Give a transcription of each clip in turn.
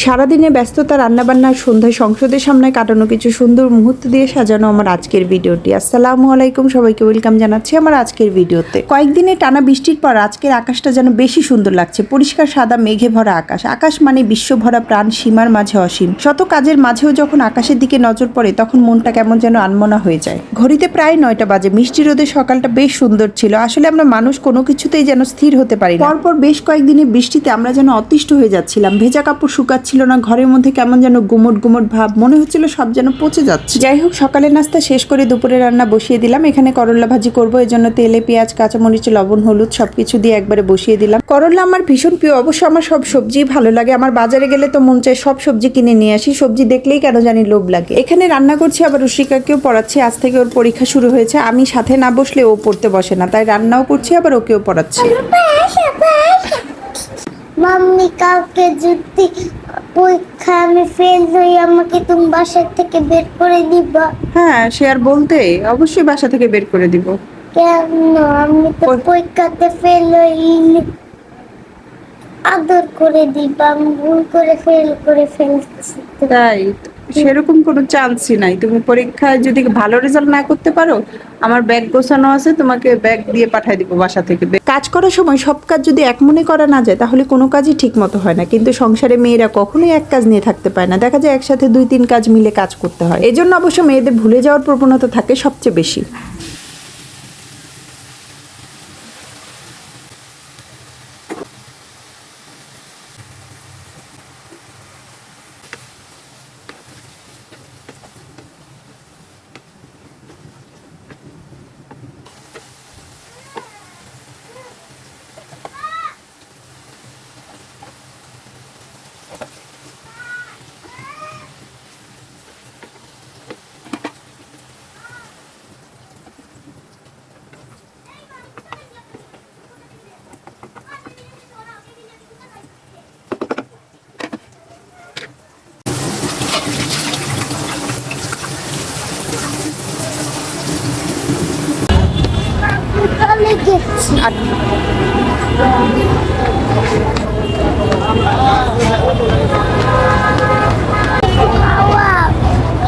সারাদিনে ব্যস্ততা, রান্নাবান্নার, সন্ধ্যায় সংসদের সামনে কাটানো কিছু সুন্দর মুহূর্ত দিয়ে সাজানো আমার আজকের ভিডিওটি। আসসালামু আলাইকুম, সবাইকে ওয়েলকাম জানাচ্ছি আমার আজকের ভিডিওতে। কয়েকদিনে টানা বৃষ্টির পর আজকের আকাশটা যেন বেশি সুন্দর লাগছে। পরিষ্কার সাদা মেঘে ভরা আকাশ। আকাশ মানে বিশ্বভরা প্রাণ, সীমার মাঝে অসীম। শত কাজের মাঝেও যখন আকাশের দিকে নজর পড়ে তখন মনটা কেমন যেন আনমনা হয়ে যায়। ঘড়িতে প্রায় 9টা বাজে। মিষ্টি রোদে সকালটা বেশ সুন্দর ছিল। আসলে আমরা মানুষ কোনো কিছুতেই যেন স্থির হতে পারি না। পরপর বেশ কয়েকদিনে বৃষ্টিতে আমরা যেন অতিষ্ঠ হয়ে যাচ্ছিলাম। ভেজা কাপড় শুকাচ্ছিল না, ঘরের মধ্যে কেমন যেন গুমট গুমট ভাব, মনে হচ্ছিল সব যেন পচে যাচ্ছে। যাই হোক, সকালের নাস্তা শেষ করে দুপুরে রান্না বসিয়ে দিলাম। এখানে করলা ভাজি করবো, এর জন্য তেলে পেঁয়াজ, কাঁচামরিচ, লবণ, হলুদ সবকিছু দিয়ে একবারে বসিয়ে দিলাম। করলা আমার ভীষণ প্রিয়। অবশ্য আমার সব সবজি ভালো লাগে। আমার বাজারে গেলে তো মন চায় সব সবজি কিনে নিয়ে আসি। সবজি দেখলেই কেন জানি লোভ লাগে। এখানে রান্না করছি, আবার রুশিকাকেও পড়াচ্ছি। আজ থেকে ওর পরীক্ষা শুরু হয়েছে। আমি সাথে না বসলে ও পড়তে বসে না, তাই রান্নাও করছি আবার ওকেও পড়াচ্ছি। মাম্মি, কালকে যদি পরীক্ষা আমি ফেল হই আমাকে তুমি বাসা থেকে বের করে দিবা? হ্যাঁ, সে আর বলতে, অবশ্যই বাসা থেকে বের করে দিব। কেন? আমি তো পরীক্ষাতে ফেল হইলে আদর করে দিবা। আমি ভুল করে ফেল করে ফেলছি। তাই? সেরকম কোনো চান্সই নাই। তুমি পরীক্ষায় যদি ভালো রেজাল্ট না করতে পারো, আমার ব্যাগ গোছানো আছে, তোমাকে ব্যাগ দিয়ে পাঠিয়ে দিব বাসা থেকে। কাজ করার সময় সব কাজ যদি এক মনে করা না যায় তাহলে কোনো কাজই ঠিক মতো হয় না। কিন্তু সংসারে মেয়েরা কখনোই এক কাজ নিয়ে থাকতে পারে না। দেখা যায় একসাথে 2-3 কাজ মিলে কাজ করতে হয়। এজন্য অবশ্য মেয়েদের ভুলে যাওয়ার প্রবণতা থাকে সবচেয়ে বেশি।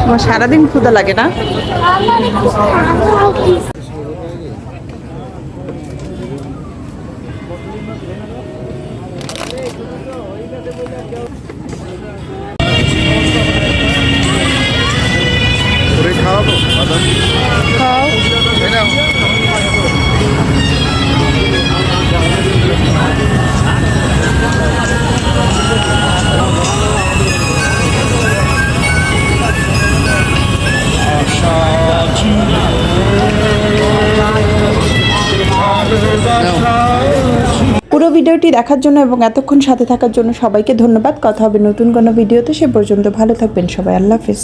তোমার সারাদিন ক্ষুধা লাগে না? খাও। পুরো ভিডিওটি দেখার জন্য এবং এতক্ষণ সাথে থাকার জন্য সবাইকে ধন্যবাদ। কথা হবে নতুন কোনো ভিডিওতে। সে পর্যন্ত ভালো থাকবেন সবাই। আল্লাহ হাফেজ।